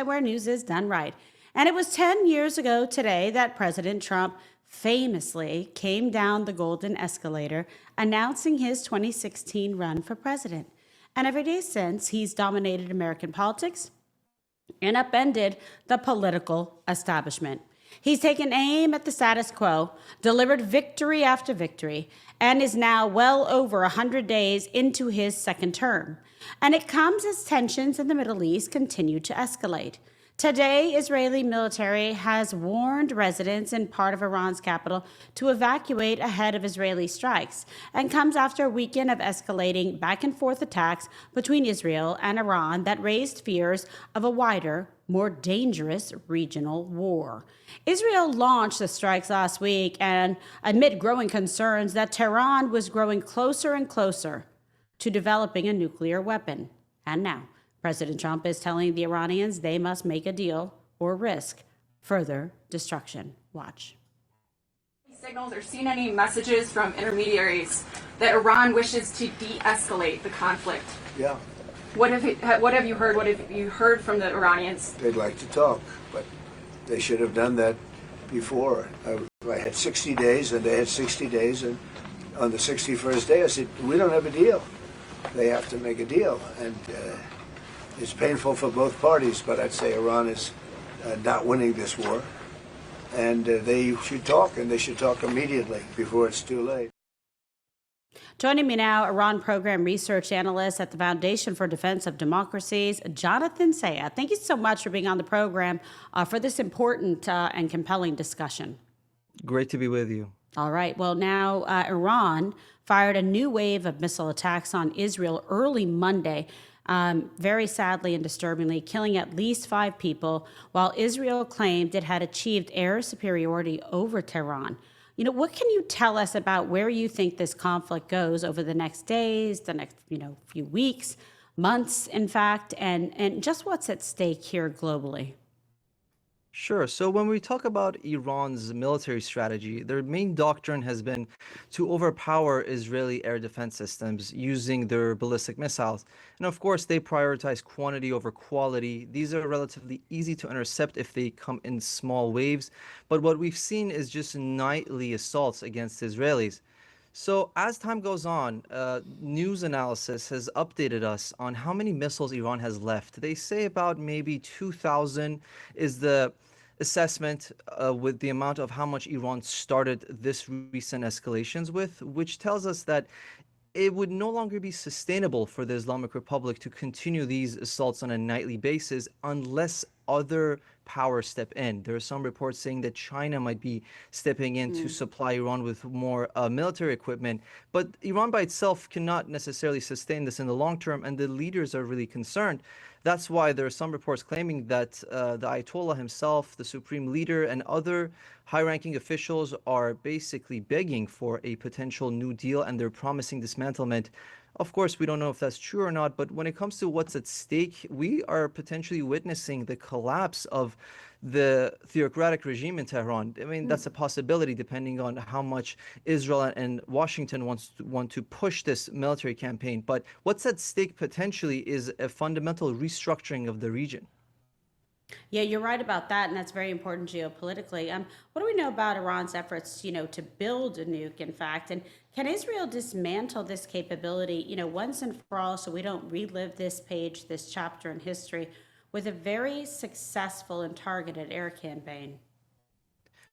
where news is done right. And it was 10 years ago today that President Trump famously came down the golden escalator announcing his 2016 run for president. And every day since, he's dominated American politics and upended the political establishment. He's taken aim at the status quo, delivered victory after victory, and is now well over 100 days into his second term. And it comes as tensions in the Middle East continue to escalate. Today, Israeli military has warned residents in part of Iran's capital to evacuate ahead of Israeli strikes, and comes after a weekend of escalating back and forth attacks between Israel and Iran that raised fears of a wider, more dangerous regional war. Israel launched the strikes last week, and amid growing concerns that Tehran was growing closer and closer to developing a nuclear weapon. And now, President Trump is telling the Iranians they must make a deal or risk further destruction. Watch. Signals or seen any messages from intermediaries that Iran wishes to de-escalate the conflict? Yeah. What have you heard? What have you heard from the Iranians? They'd like to talk, but they should have done that before. I had 60 days, and they had 60 days, and on the 61st day I said, we don't have a deal. They have to make a deal, and it's painful for both parties, but I'd say Iran is not winning this war, and they should talk, and they should talk immediately before it's too late. Joining me now, Iran program research analyst at the Foundation for Defense of Democracies, Janatan Sayeh. Thank you so much for being on the program for this important and compelling discussion. Great to be with you. All right. Well, now Iran fired a new wave of missile attacks on Israel early Monday, very sadly and disturbingly, killing at least 5 people, while Israel claimed it had achieved air superiority over Tehran. You know, what can you tell us about where you think this conflict goes over the next days, the next, few weeks, months, in fact, and just what's at stake here globally? Sure. So when we talk about Iran's military strategy, their main doctrine has been to overpower Israeli air defense systems using their ballistic missiles. And of course, they prioritize quantity over quality. These are relatively easy to intercept if they come in small waves. But what we've seen is just nightly assaults against Israelis. So as time goes on, news analysis has updated us on how many missiles Iran has left. They say about maybe 2,000 is the assessment with the amount of how much Iran started this recent escalations with, which tells us that it would no longer be sustainable for the Islamic Republic to continue these assaults on a nightly basis unless other powers step in. There are some reports saying that China might be stepping in to supply Iran with more military equipment, but Iran by itself cannot necessarily sustain this in the long term, and the leaders are really concerned. That's why there are some reports claiming that the Ayatollah himself, the supreme leader, and other high-ranking officials are basically begging for a potential new deal, and they're promising dismantlement. Of course, we don't know if that's true or not, but when it comes to what's at stake, we are potentially witnessing the collapse of the theocratic regime in Tehran. I mean, that's a possibility depending on how much Israel and Washington want to push this military campaign. But what's at stake potentially is a fundamental restructuring of the region. Yeah, you're right about that, and that's very important geopolitically. What do we know about Iran's efforts, to build a nuke, in fact, and can Israel dismantle this capability, once and for all, so we don't relive this page, this chapter in history, with a very successful and targeted air campaign?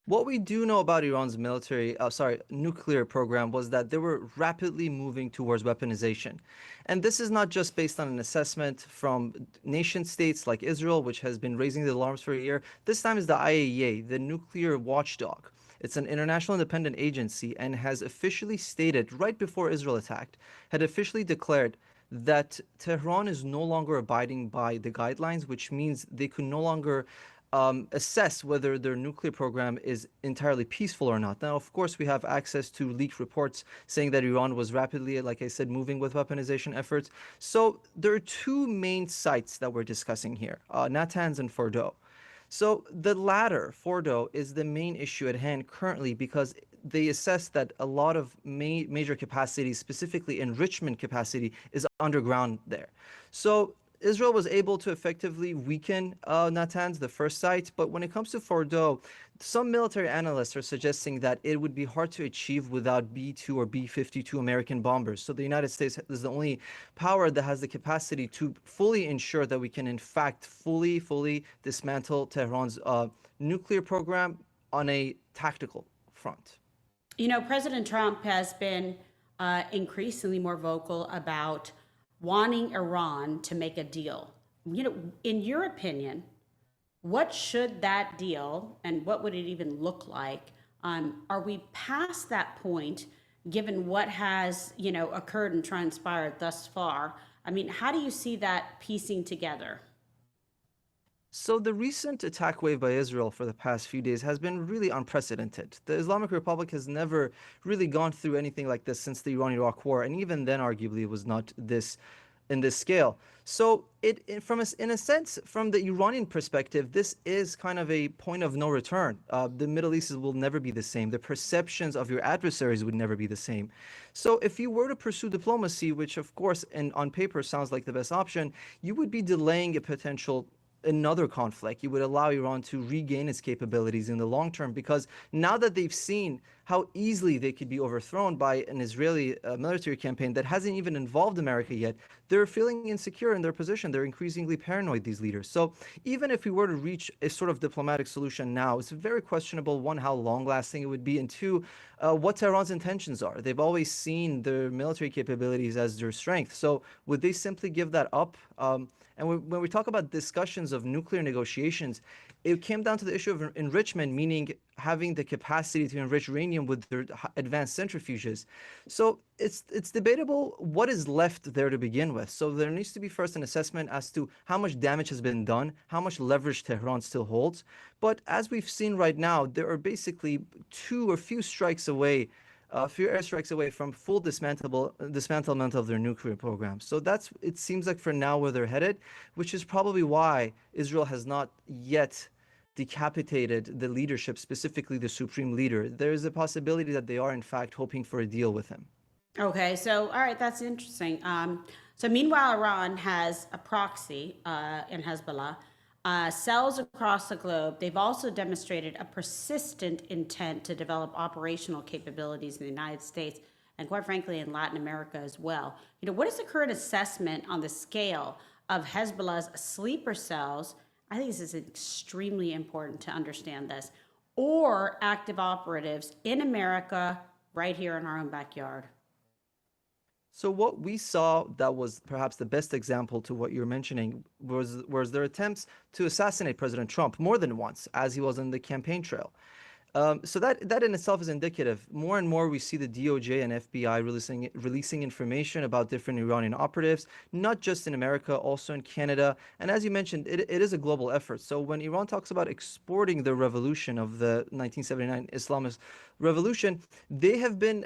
What we do know about Iran's nuclear program was that they were rapidly moving towards weaponization. And this is not just based on an assessment from nation states like Israel, which has been raising the alarms for a year. This time is the IAEA, the nuclear watchdog. It's an international independent agency and has officially stated, right before Israel attacked, had officially declared that Tehran is no longer abiding by the guidelines, which means they could no longer assess whether their nuclear program is entirely peaceful or not. Now, of course, we have access to leaked reports saying that Iran was rapidly, like I said, moving with weaponization efforts. So there are 2 main sites that we're discussing here, Natanz and Fordow. So the latter, Fordow, is the main issue at hand currently because they assess that a lot of major capacity, specifically enrichment capacity, is underground there. So Israel was able to effectively weaken Natanz, the first site, but when it comes to Fordo, some military analysts are suggesting that it would be hard to achieve without B-2 or B-52 American bombers. So the United States is the only power that has the capacity to fully ensure that we can, in fact, fully dismantle Tehran's nuclear program on a tactical front. You know, President Trump has been increasingly more vocal about wanting Iran to make a deal. You know, in your opinion, what should that deal and what would it even look like? Are we past that point, given what has, you know, occurred and transpired thus far? I mean, how do you see that piecing together? So the recent attack wave by Israel for the past few days has been really unprecedented. The Islamic Republic has never really gone through anything like this since the Iran-Iraq War, and even then, arguably, it was not this in this scale. So in a sense, from the Iranian perspective, this is kind of a point of no return. The Middle East will never be the same. The perceptions of your adversaries would never be the same. So if you were to pursue diplomacy, which of course, and on paper sounds like the best option, you would be delaying a potential another conflict. You would allow Iran to regain its capabilities in the long term, because now that they've seen how easily they could be overthrown by an Israeli military campaign that hasn't even involved America yet, they're feeling insecure in their position. They're increasingly paranoid, these leaders. So even if we were to reach a sort of diplomatic solution now, it's very questionable, one, how long lasting it would be, and two, what Tehran's intentions are. They've always seen their military capabilities as their strength. So would they simply give that up? And when we talk about discussions of nuclear negotiations, it came down to the issue of enrichment, meaning having the capacity to enrich uranium with their advanced centrifuges. So it's debatable what is left there to begin with. So there needs to be first an assessment as to how much damage has been done, how much leverage Tehran still holds. But as we've seen right now, there are basically a few airstrikes away from full dismantlement of their nuclear program. So it seems like for now where they're headed, which is probably why Israel has not yet decapitated the leadership, specifically the supreme leader. There is a possibility that they are in fact hoping for a deal with him. Okay, so all right, that's interesting. So meanwhile, Iran has a proxy in Hezbollah, cells across the globe. They've also demonstrated a persistent intent to develop operational capabilities in the United States and, quite frankly, in Latin America as well. You know, what is the current assessment on the scale of Hezbollah's sleeper cells? I think this is extremely important to understand this, or active operatives in America, right here in our own backyard. So what we saw that was perhaps the best example to what you're mentioning was their attempts to assassinate President Trump more than once as he was on the campaign trail. So that in itself is indicative. More and more we see the DOJ and FBI releasing information about different Iranian operatives, not just in America, also in Canada. And as you mentioned, it is a global effort. So when Iran talks about exporting the revolution of the 1979 Islamist revolution, they have been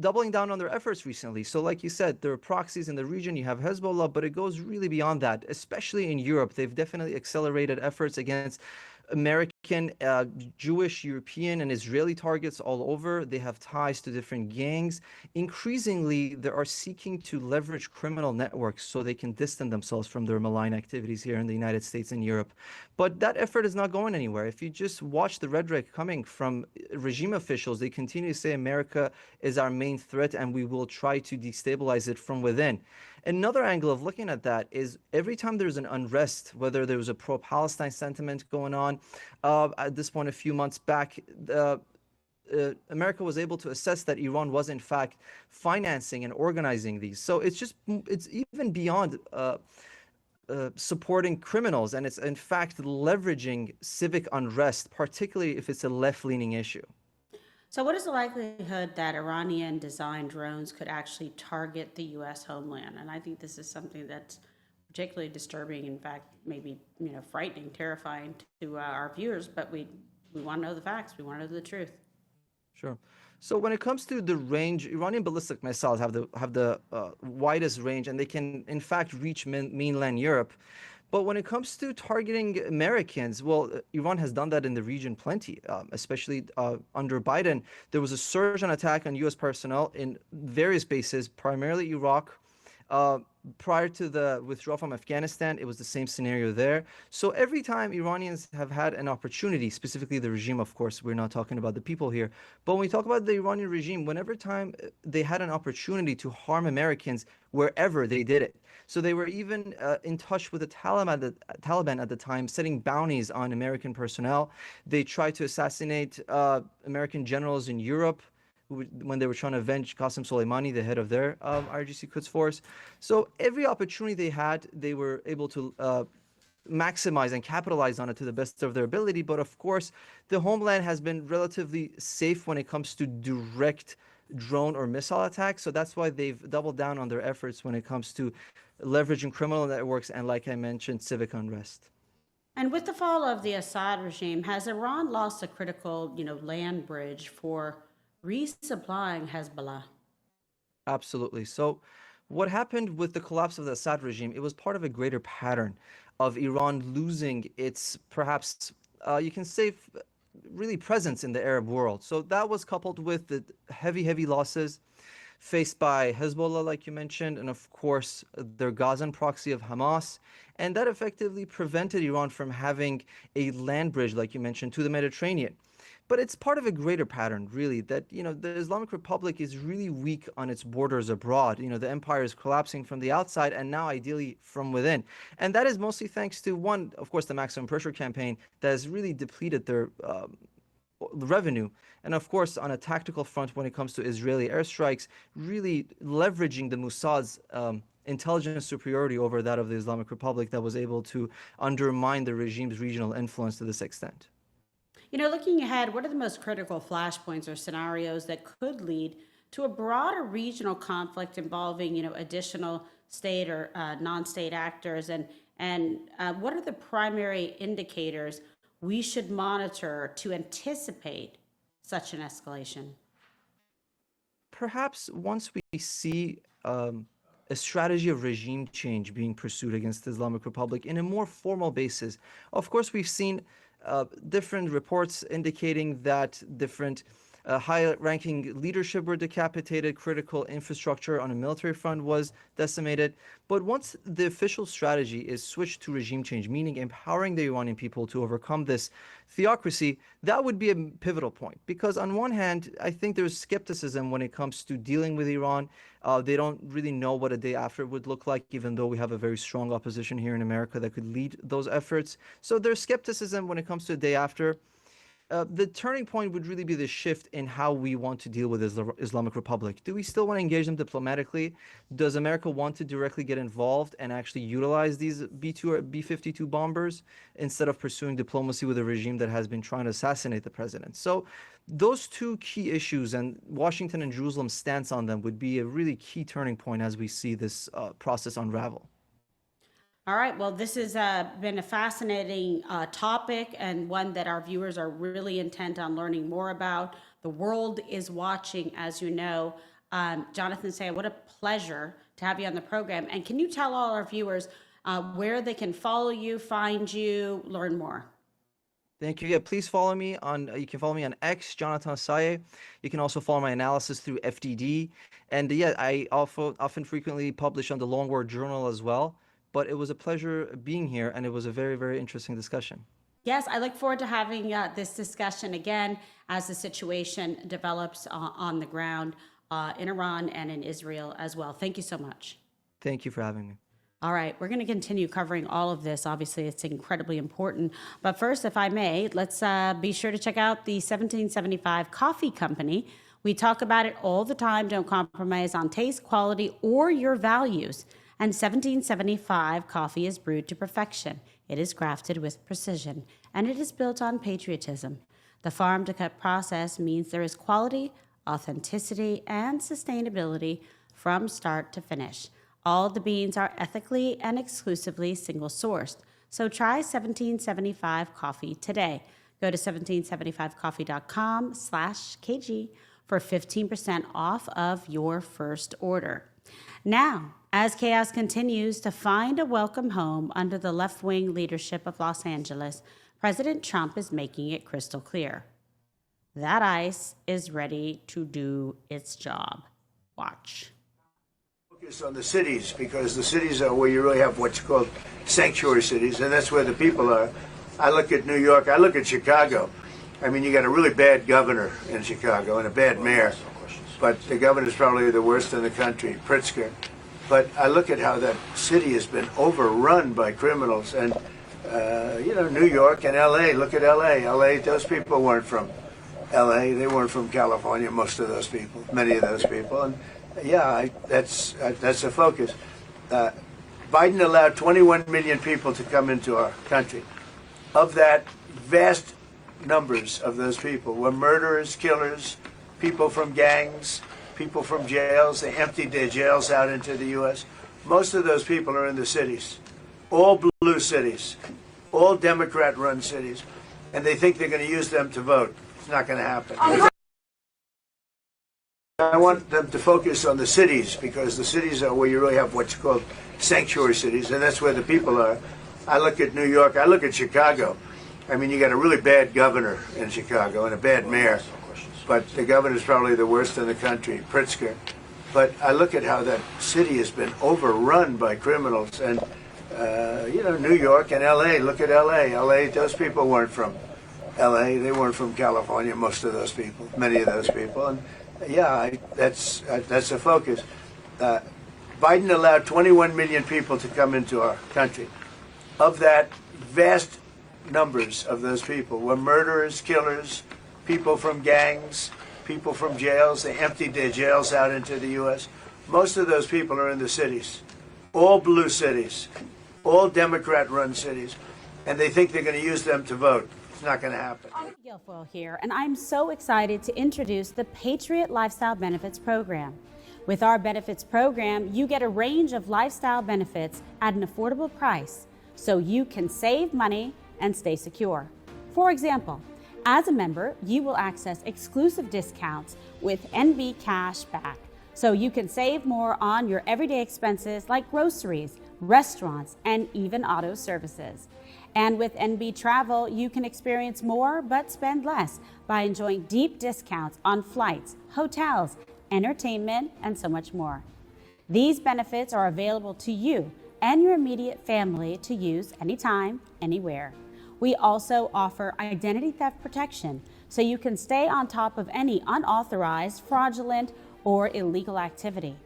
doubling down on their efforts recently. So like you said, there are proxies in the region. You have Hezbollah, but it goes really beyond that, especially in Europe. They've definitely accelerated efforts against American, Jewish, European, and Israeli targets all over. They have ties to different gangs. Increasingly, they are seeking to leverage criminal networks so they can distance themselves from their malign activities here in the United States and Europe. But that effort is not going anywhere. If you just watch the rhetoric coming from regime officials, they continue to say America is our main threat and we will try to destabilize it from within. Another angle of looking at that is every time there's an unrest, whether there was a pro-Palestine sentiment going on, at this point a few months back, America was able to assess that Iran was in fact financing and organizing these. So it's even beyond supporting criminals, and it's in fact leveraging civic unrest, particularly if it's a left-leaning issue. So what is the likelihood that Iranian-designed drones could actually target the U.S. homeland? And I think this is something that's particularly disturbing, in fact, maybe, frightening, terrifying to our viewers, but we want to know the facts. We want to know the truth. Sure. So when it comes to the range, Iranian ballistic missiles have the widest range, and they can, in fact, reach mainland Europe. But when it comes to targeting Americans, well, Iran has done that in the region plenty, especially under Biden. There was a surge on attack on U.S. personnel in various bases, primarily Iraq, Prior to the withdrawal from Afghanistan, it was the same scenario there. So every time Iranians have had an opportunity, specifically the regime, of course, we're not talking about the people here, but when we talk about the Iranian regime, whenever time they had an opportunity to harm Americans, wherever they did it. So they were even in touch with the Taliban at the time, setting bounties on American personnel. They tried to assassinate American generals in Europe when they were trying to avenge Qasem Soleimani, the head of their IRGC Quds force. So every opportunity they had, they were able to maximize and capitalize on it to the best of their ability. But of course, the homeland has been relatively safe when it comes to direct drone or missile attacks. So that's why they've doubled down on their efforts when it comes to leveraging criminal networks and, like I mentioned, civic unrest. And with the fall of the Assad regime, has Iran lost a critical, land bridge for resupplying Hezbollah? Absolutely. So what happened with the collapse of the Assad regime, it was part of a greater pattern of Iran losing its, perhaps, you can say, really presence in the Arab world. So that was coupled with the heavy losses faced by Hezbollah, like you mentioned, and of course, their Gazan proxy of Hamas. And that effectively prevented Iran from having a land bridge, like you mentioned, to the Mediterranean. But it's part of a greater pattern, really, that, the Islamic Republic is really weak on its borders abroad. The empire is collapsing from the outside and now ideally from within. And that is mostly thanks to, one, of course, the maximum pressure campaign that has really depleted their revenue. And of course, on a tactical front, when it comes to Israeli airstrikes, really leveraging the Mossad's intelligence superiority over that of the Islamic Republic that was able to undermine the regime's regional influence to this extent. Looking ahead, what are the most critical flashpoints or scenarios that could lead to a broader regional conflict involving, additional state or non-state actors? And what are the primary indicators we should monitor to anticipate such an escalation? Perhaps once we see a strategy of regime change being pursued against the Islamic Republic in a more formal basis. Of course, we've seen different reports indicating that different high-ranking leadership were decapitated, critical infrastructure on a military front was decimated. But once the official strategy is switched to regime change, meaning empowering the Iranian people to overcome this theocracy, that would be a pivotal point. Because on one hand, I think there's skepticism when it comes to dealing with Iran. They don't really know what a day after would look like, even though we have a very strong opposition here in America that could lead those efforts. So there's skepticism when it comes to a day after. The turning point would really be the shift in how we want to deal with the Islamic Republic. Do we still want to engage them diplomatically? Does America want to directly get involved and actually utilize these B-2 or B-52 bombers instead of pursuing diplomacy with a regime that has been trying to assassinate the president? So those two key issues and Washington and Jerusalem's stance on them would be a really key turning point as we see this process unravel. All right. Well, this has been a fascinating topic and one that our viewers are really intent on learning more about. The world is watching, as you know. Janatan, Sayeh, what a pleasure to have you on the program. And can you tell all our viewers where they can follow you, find you, learn more? Thank you. Yeah, please follow me on, you can follow me on X, Janatan Sayeh. You can also follow my analysis through FDD. And yeah, I often frequently publish on the Long War Journal as well. But it was a pleasure being here, and it was a very, very interesting discussion. Yes, I look forward to having this discussion again as the situation develops on the ground in Iran and in Israel as well. Thank you so much. Thank you for having me. All right, we're going to continue covering all of this. Obviously, it's incredibly important. But first, if I may, let's be sure to check out the 1775 Coffee Company. We talk about it all the time. Don't compromise on taste, quality, or your values. And 1775 coffee is brewed to perfection. It is crafted with precision, and it is built on patriotism. The farm-to-cup process means there is quality, authenticity, and sustainability from start to finish. All the beans are ethically and exclusively single-sourced. So try 1775 coffee today. Go to 1775coffee.com/kg for 15% off of your first order. Now, as chaos continues to find a welcome home under the left-wing leadership of Los Angeles, President Trump is making it crystal clear. That ICE is ready to do its job. Watch. Focus on the cities, because the cities are where you really have what's called sanctuary cities, and that's where the people are. I look at New York, I look at Chicago. I mean, you got a really bad governor in Chicago and a bad mayor, but the governor's probably the worst in the country, Pritzker. But I look at how that city has been overrun by criminals, and New York and L.A. Look at L.A. L.A. Those people weren't from L.A. They weren't from California. Most of those people, many of those people, and yeah, that's a focus. Biden allowed 21 million people to come into our country. Of that, vast numbers of those people were murderers, killers, people from gangs, people from jails. They emptied their jails out into the U.S. Most of those people are in the cities, all blue cities, all Democrat-run cities, and they think they're going to use them to vote. It's not going to happen. I want them to focus on the cities, because the cities are where you really have what's called sanctuary cities, and that's where the people are. I look at New York, I look at Chicago. I mean, you got a really bad governor in Chicago and a bad mayor, but the governor's probably the worst in the country, Pritzker. But I look at how that city has been overrun by criminals, and New York and L.A. Look at L.A. L.A. Those people weren't from L.A. They weren't from California. Most of those people, many of those people, and yeah, that's a focus. Biden allowed 21 million people to come into our country. Of that, vast numbers of those people were murderers, killers, people from gangs, people from jails. They emptied their jails out into the U.S. Most of those people are in the cities, all blue cities, all Democrat-run cities, and they think they're going to use them to vote. It's not going to happen. Guilfoyle here, and I'm so excited to introduce the Patriot Lifestyle Benefits Program. With our benefits program, you get a range of lifestyle benefits at an affordable price, so you can save money and stay secure. For example, as a member, you will access exclusive discounts with NB Cash Back, so you can save more on your everyday expenses like groceries, restaurants, and even auto services. And with NB Travel, you can experience more but spend less by enjoying deep discounts on flights, hotels, entertainment, and so much more. These benefits are available to you and your immediate family to use anytime, anywhere. We also offer identity theft protection, so you can stay on top of any unauthorized, fraudulent, or illegal activity.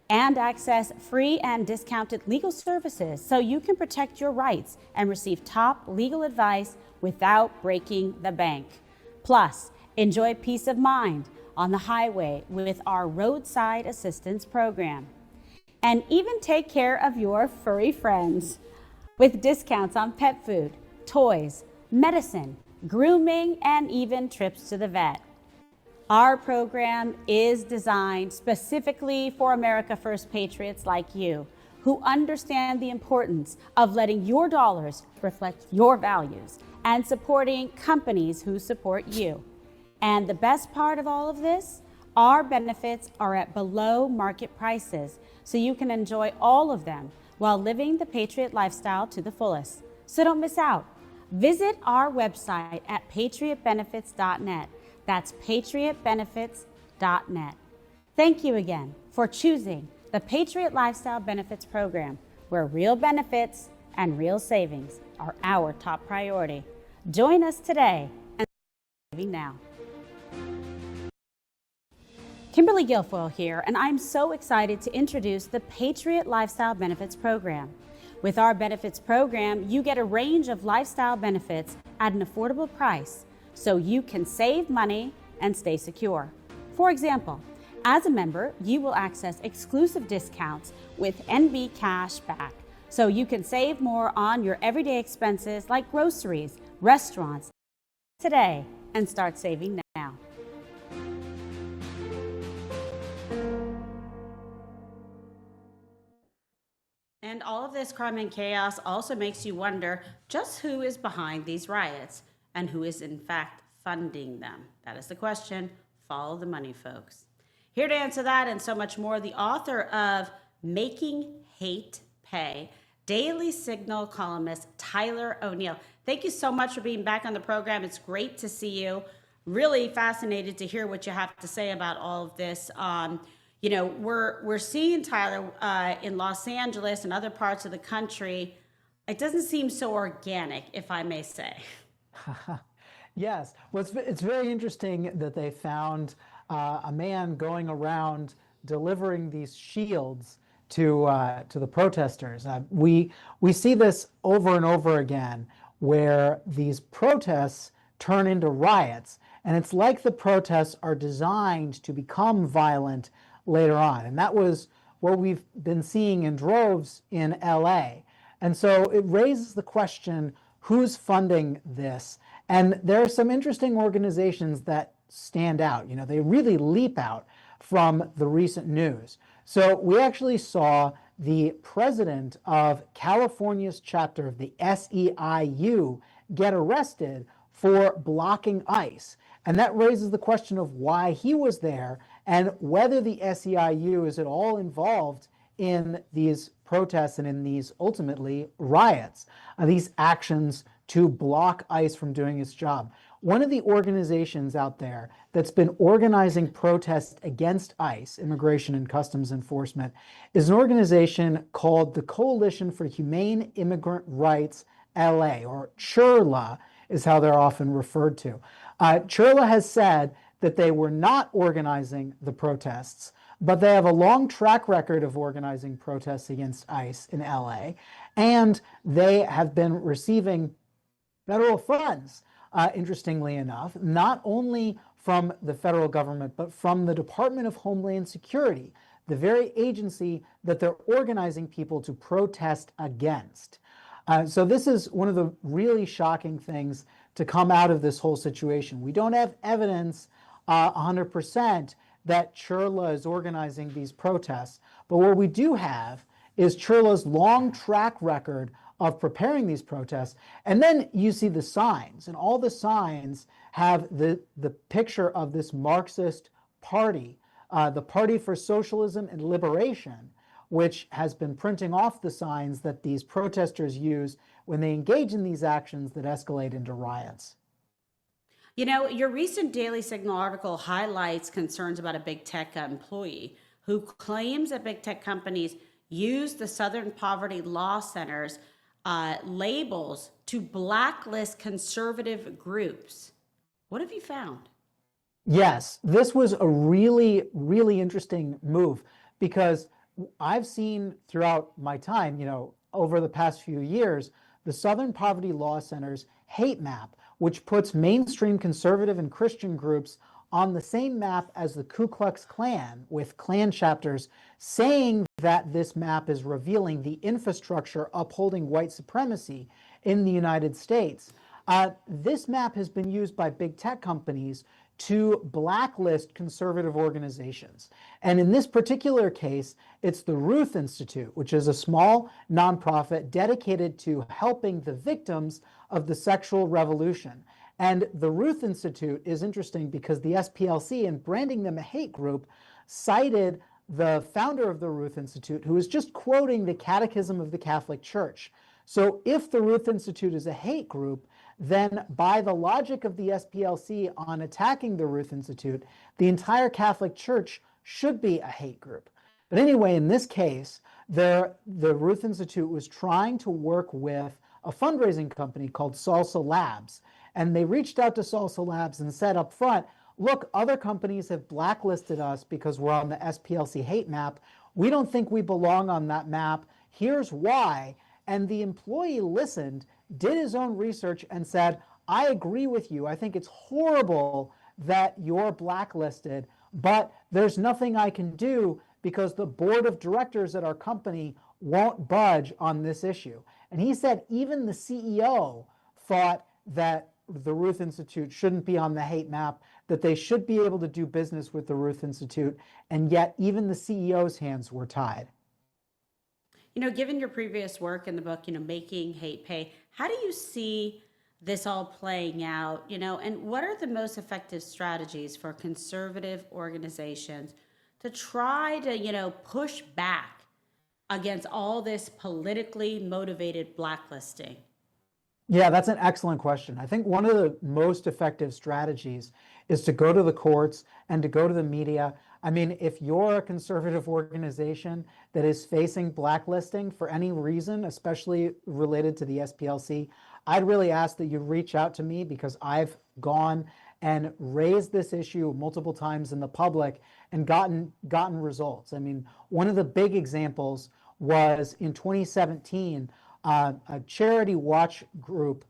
And access free and discounted legal services, so you can protect your rights and receive top legal advice without breaking the bank. Plus, enjoy peace of mind on the highway with our roadside assistance program. And even take care of your furry friends with discounts on pet food, toys, medicine, grooming, and even trips to the vet. Our program is designed specifically for America First patriots like you, who understand the importance of letting your dollars reflect your values and supporting companies who support you. And the best part of all of this, our benefits are at below market prices, so you can enjoy all of them while living the Patriot lifestyle to the fullest. So don't miss out. Visit our website at patriotbenefits.net. That's patriotbenefits.net. Thank you again for choosing the Patriot Lifestyle Benefits Program, where real benefits and real savings are our top priority. Join us today and saving now. Kimberly Guilfoyle here, and I'm so excited to introduce the Patriot Lifestyle Benefits Program. With our benefits program, you get a range of lifestyle benefits at an affordable price, so you can save money and stay secure. For example, as a member, you will access exclusive discounts with NB Cash Back, so you can save more on your everyday expenses like groceries, restaurants, today, and start saving now. And all of this crime and chaos also makes you wonder just who is behind these riots and who is in fact funding them. That is the question. Follow the money, folks. Here to answer that and so much more, the author of Making Hate Pay, Daily Signal columnist Tyler O'Neill. Thank you so much for being back on the program. It's great to see you. Really fascinated to hear what you have to say about all of this. we're seeing, Tyler, in Los Angeles and other parts of the country, it doesn't seem so organic, if I may say. Yes. Well, it's very interesting that they found a man going around delivering these shields to the protesters. We see this over and over again, where these protests turn into riots, and it's like the protests are designed to become violent later on. And that was what we've been seeing in droves in LA. And so it raises the question, who's funding this? And there are some interesting organizations that stand out. They really leap out from the recent news. So we actually saw the president of California's chapter of the SEIU get arrested for blocking ICE. And that raises the question of why he was there and whether the SEIU is at all involved in these protests and in these, ultimately, riots, these actions to block ICE from doing its job. One of the organizations out there that's been organizing protests against ICE, Immigration and Customs Enforcement, is an organization called the Coalition for Humane Immigrant Rights LA, or CHIRLA is how they're often referred to. CHIRLA has said that they were not organizing the protests, but they have a long track record of organizing protests against ICE in LA, and they have been receiving federal funds, interestingly enough, not only from the federal government, but from the Department of Homeland Security, the very agency that they're organizing people to protest against. So this is one of the really shocking things to come out of this whole situation. We don't have evidence 100% that CHIRLA is organizing these protests, but what we do have is CHIRLA's long track record of preparing these protests. And then you see the signs, and all the signs have the picture of this Marxist party, the Party for Socialism and Liberation, which has been printing off the signs that these protesters use when they engage in these actions that escalate into riots. Your recent Daily Signal article highlights concerns about a big tech employee who claims that big tech companies use the Southern Poverty Law Center's labels to blacklist conservative groups. What have you found? Yes, this was a really, really interesting move, because I've seen throughout my time, over the past few years, the Southern Poverty Law Center's hate map, which puts mainstream conservative and Christian groups on the same map as the Ku Klux Klan, with Klan chapters saying that this map is revealing the infrastructure upholding white supremacy in the United States. This map has been used by big tech companies to blacklist conservative organizations. And in this particular case, it's the Ruth Institute, which is a small nonprofit dedicated to helping the victims of the sexual revolution. And the Ruth Institute is interesting because the SPLC, in branding them a hate group, cited the founder of the Ruth Institute, who was just quoting the Catechism of the Catholic Church. So if the Ruth Institute is a hate group, then by the logic of the SPLC on attacking the Ruth Institute, the entire Catholic Church should be a hate group. But anyway, in this case, the Ruth Institute was trying to work with a fundraising company called Salsa Labs. And they reached out to Salsa Labs and said up front, look, other companies have blacklisted us because we're on the SPLC hate map. We don't think we belong on that map. Here's why. And the employee listened, did his own research, and said, I agree with you. I think it's horrible that you're blacklisted, but there's nothing I can do because the board of directors at our company won't budge on this issue. And he said even the CEO thought that the Ruth Institute shouldn't be on the hate map, that they should be able to do business with the Ruth Institute, and yet even the CEO's hands were tied. Given your previous work in the book, Making Hate Pay, how do you see this all playing out, and what are the most effective strategies for conservative organizations to try to, push back against all this politically motivated blacklisting? Yeah, that's an excellent question. I think one of the most effective strategies is to go to the courts and to go to the media. I mean, if you're a conservative organization that is facing blacklisting for any reason, especially related to the SPLC, I'd really ask that you reach out to me, because I've gone and raised this issue multiple times in the public and gotten results. I mean, one of the big examples was in 2017, a charity watch group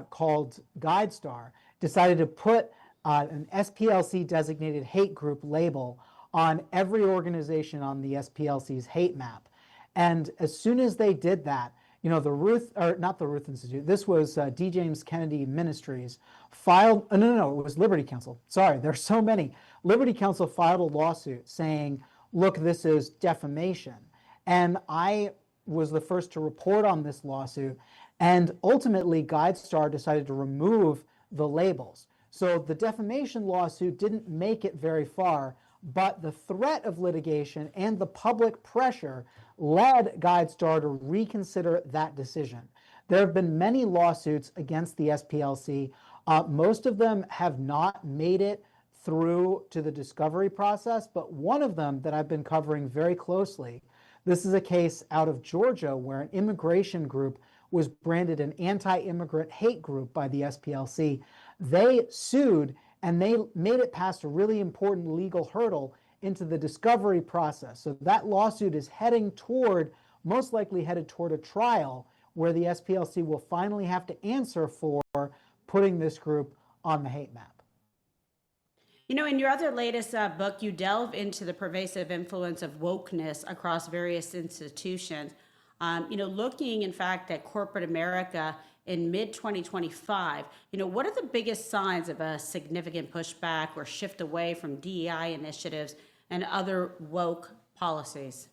called GuideStar decided to put an SPLC designated hate group label on every organization on the SPLC's hate map. And as soon as they did that, you know, not the Ruth Institute, this was D. James Kennedy Ministries filed, no, it was Liberty Counsel. Sorry, there's so many. Liberty Counsel filed a lawsuit saying, look, this is defamation. And I was the first to report on this lawsuit. And ultimately, GuideStar decided to remove the labels. So the defamation lawsuit didn't make it very far, but the threat of litigation and the public pressure led GuideStar to reconsider that decision. There have been many lawsuits against the SPLC. Most of them have not made it through to the discovery process, but one of them that I've been covering very closely, this is a case out of Georgia where an immigration group was branded an anti-immigrant hate group by the SPLC. They sued and they made it past a really important legal hurdle into the discovery process. So that lawsuit is most likely headed toward a trial where the SPLC will finally have to answer for putting this group on the hate map. You know, in your other latest book, you delve into the pervasive influence of wokeness across various institutions. Looking, in fact, at corporate America in mid-2025, what are the biggest signs of a significant pushback or shift away from DEI initiatives and other woke policies?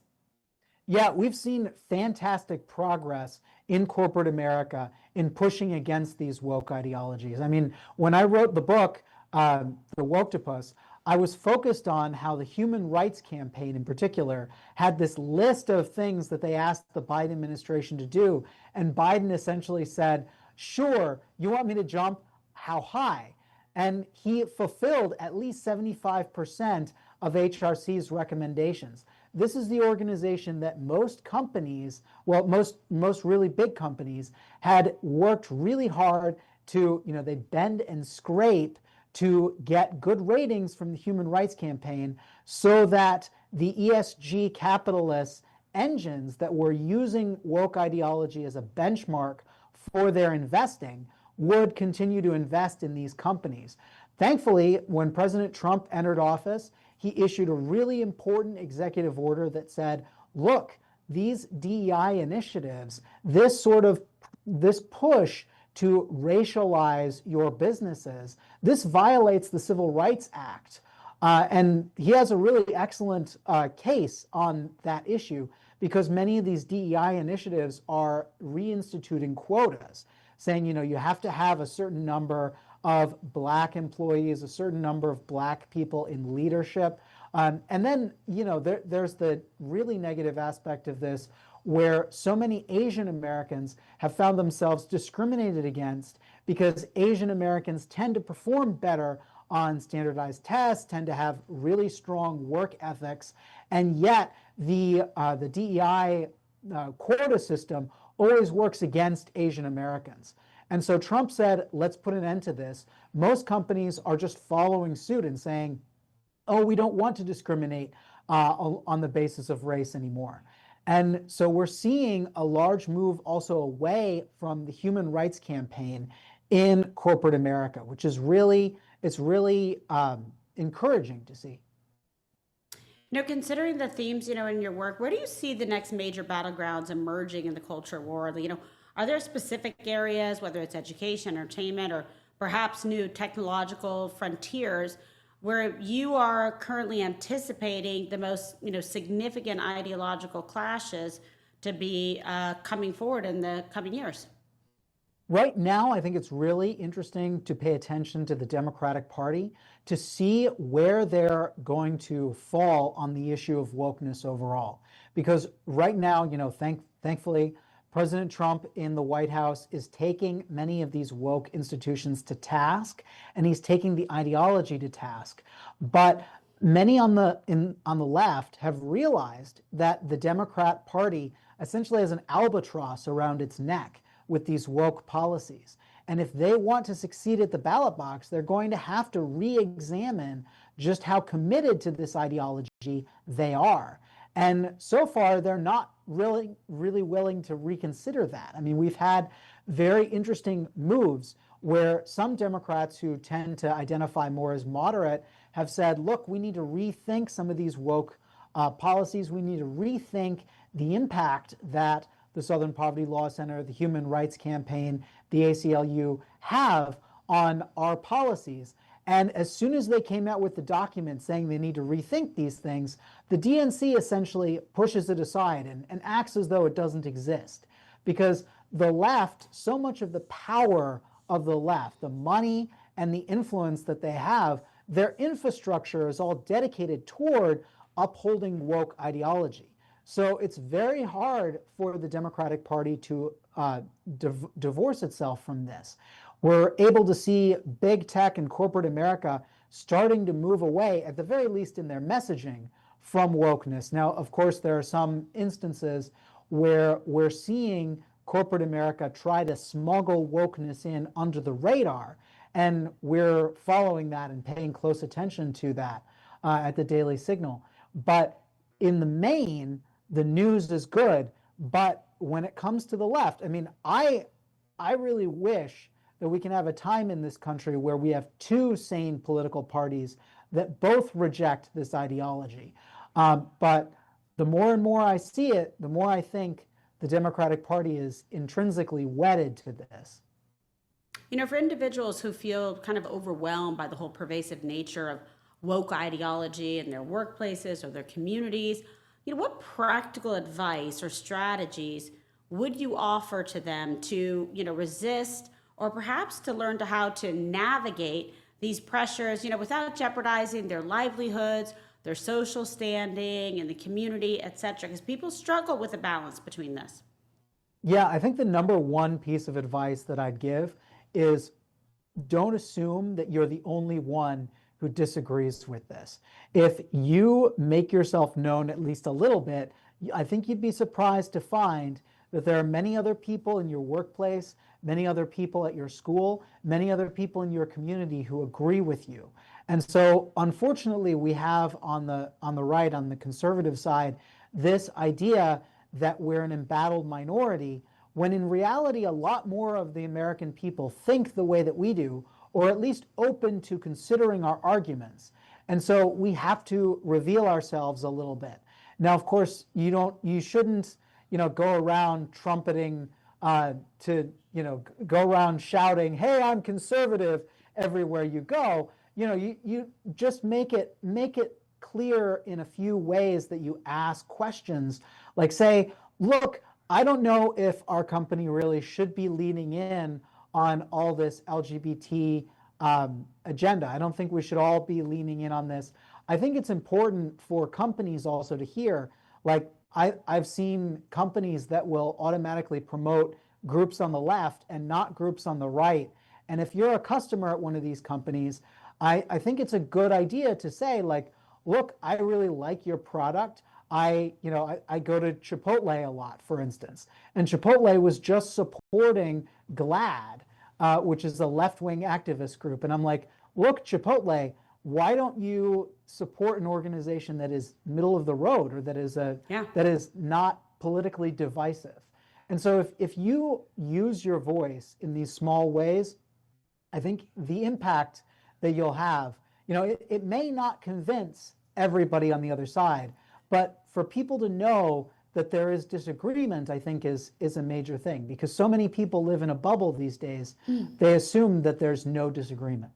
Yeah, we've seen fantastic progress in corporate America in pushing against these woke ideologies. I mean, when I wrote the book, The Woktopus, I was focused on how the Human Rights Campaign in particular had this list of things that they asked the Biden administration to do. And Biden essentially said, sure, you want me to jump? How high? And he fulfilled at least 75% of HRC's recommendations. This is the organization that most companies, well, most really big companies had worked really hard to, they bend and scrape to get good ratings from the Human Rights Campaign so that the ESG capitalist engines that were using woke ideology as a benchmark for their investing would continue to invest in these companies. Thankfully, when President Trump entered office, he issued a really important executive order that said, look, these DEI initiatives, this push to racialize your businesses, this violates the Civil Rights Act. And he has a really excellent case on that issue, because many of these DEI initiatives are reinstituting quotas, saying, you have to have a certain number of Black employees, a certain number of Black people in leadership. And then, there's the really negative aspect of this, where so many Asian Americans have found themselves discriminated against because Asian Americans tend to perform better on standardized tests, tend to have really strong work ethics, and yet the DEI quota system always works against Asian Americans. And so Trump said, let's put an end to this. Most companies are just following suit and saying, oh, we don't want to discriminate on the basis of race anymore. And so we're seeing a large move also away from the Human Rights Campaign in corporate America, which is really encouraging to see. Considering the themes, in your work, where do you see the next major battlegrounds emerging in the culture war? Are there specific areas, whether it's education, entertainment, or perhaps new technological frontiers, where you are currently anticipating the most, significant ideological clashes to be coming forward in the coming years? Right now, I think it's really interesting to pay attention to the Democratic Party to see where they're going to fall on the issue of wokeness overall. Because right now, thankfully, President Trump in the White House is taking many of these woke institutions to task, and he's taking the ideology to task. But many on the left have realized that the Democrat Party essentially has an albatross around its neck with these woke policies. And if they want to succeed at the ballot box, they're going to have to re-examine just how committed to this ideology they are. And so far, they're not really willing to reconsider that. I mean, we've had very interesting moves where some Democrats who tend to identify more as moderate have said, look, we need to rethink some of these woke policies. We need to rethink the impact that the Southern Poverty Law Center, the Human Rights Campaign, the ACLU have on our policies. And as soon as they came out with the document saying they need to rethink these things, the DNC essentially pushes it aside and acts as though it doesn't exist. Because the left, so much of the power of the left, the money and the influence that they have, their infrastructure is all dedicated toward upholding woke ideology. So it's very hard for the Democratic Party to divorce itself from this. We're able to see big tech and corporate America starting to move away, at the very least in their messaging, from wokeness. Now, of course, there are some instances where we're seeing corporate America try to smuggle wokeness in under the radar, and we're following that and paying close attention to that at the Daily Signal. But in the main, the news is good. But when it comes to the left, I mean, I really wish that we can have a time in this country where we have two sane political parties that both reject this ideology. But the more and more I see it, the more I think the Democratic Party is intrinsically wedded to this. You know, for individuals who feel kind of overwhelmed by the whole pervasive nature of woke ideology in their workplaces or their communities, you know, what practical advice or strategies would you offer to them to, you know, resist or perhaps to learn to how to navigate these pressures, you know, without jeopardizing their livelihoods, their social standing in the community, et cetera? Because people struggle with a balance between this. Yeah, I think the number one piece of advice that I'd give is don't assume that you're the only one who disagrees with this. If you make yourself known at least a little bit, I think you'd be surprised to find that there are many other people in your workplace, many other people at your school, many other people in your community who agree with you. And so unfortunately, we have on the right, on the conservative side, this idea that we're an embattled minority, when in reality, a lot more of the American people think the way that we do, or at least open to considering our arguments. And so we have to reveal ourselves a little bit. Now, of course, you shouldn't, go around trumpeting go around shouting, "Hey, I'm conservative," everywhere you go. You just make it clear in a few ways that you ask questions, like say, "Look, I don't know if our company really should be leaning in on all this LGBT agenda. I don't think we should all be leaning in on this." I think it's important for companies also to hear, like I've seen companies that will automatically promote groups on the left and not groups on the right. And if you're a customer at one of these companies, I think it's a good idea to say, like, "Look, I really like your product. I go to Chipotle a lot, for instance, and Chipotle was just supporting GLAAD, which is a left-wing activist group. And I'm like, look, Chipotle, why don't you support an organization that is middle of the road, or that is not politically divisive?" And so if you use your voice in these small ways, I think the impact that you'll have, it may not convince everybody on the other side, but for people to know that there is disagreement, I think is a major thing, because so many people live in a bubble these days. They assume that there's no disagreement.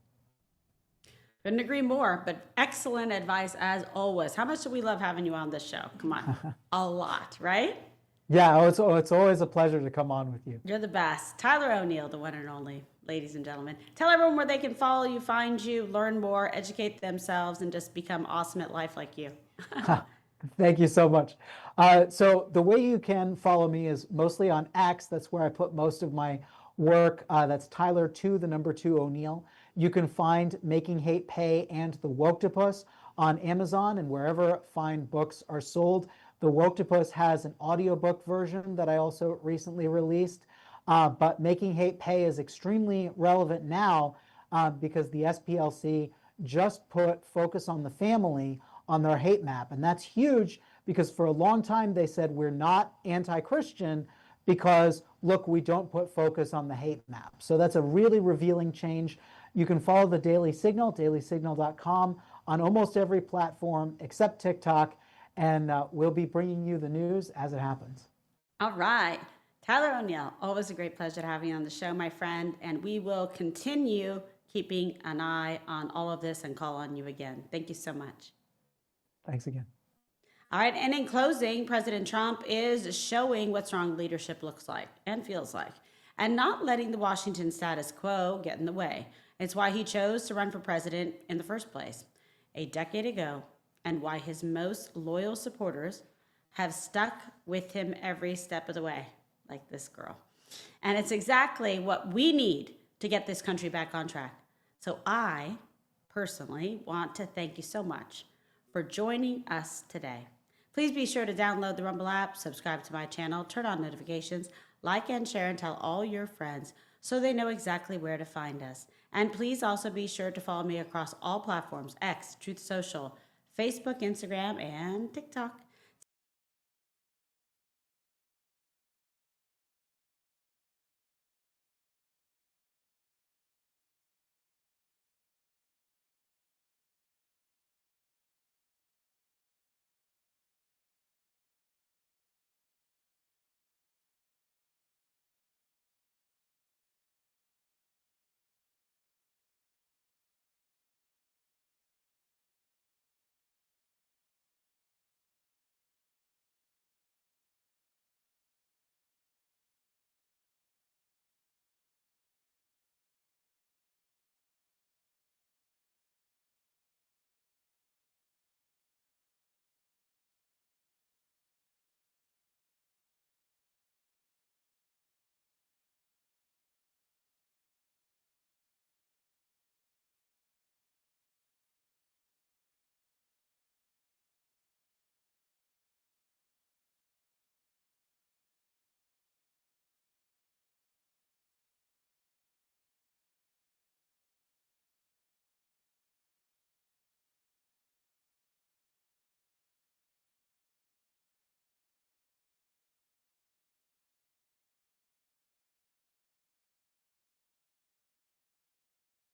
Couldn't agree more, but excellent advice as always. How much do we love having you on this show? Come on. A lot, right? Yeah, it's always a pleasure to come on with you. You're the best. Tyler O'Neill, the one and only, ladies and gentlemen. Tell everyone where they can follow you, find you, learn more, educate themselves, and just become awesome at life like you. Thank you so much. So the way you can follow me is mostly on X. That's where I put most of my work. That's Tyler 2, the number 2 O'Neill. You can find Making Hate Pay and The Woktopus on Amazon and wherever fine books are sold. The Woktopus has an audiobook version that I also recently released. But Making Hate Pay is extremely relevant now because the SPLC just put Focus on the Family on their hate map. And that's huge because for a long time they said we're not anti-Christian because, look, we don't put focus on the hate map. So that's a really revealing change. You can follow the Daily Signal, dailysignal.com, on almost every platform except TikTok, and we'll be bringing you the news as it happens. All right. Tyler O'Neill, always a great pleasure to have you on the show, my friend, and we will continue keeping an eye on all of this and call on you again. Thank you so much. Thanks again. All right, and in closing, President Trump is showing what strong leadership looks like and feels like, and not letting the Washington status quo get in the way. It's why he chose to run for president in the first place a decade ago, and why his most loyal supporters have stuck with him every step of the way, like this girl. And it's exactly what we need to get this country back on track. So I personally want to thank you so much for joining us today. Please be sure to download the Rumble app, subscribe to my channel, turn on notifications, like and share, and tell all your friends so they know exactly where to find us. And please also be sure to follow me across all platforms: X, Truth Social, Facebook, Instagram, and TikTok.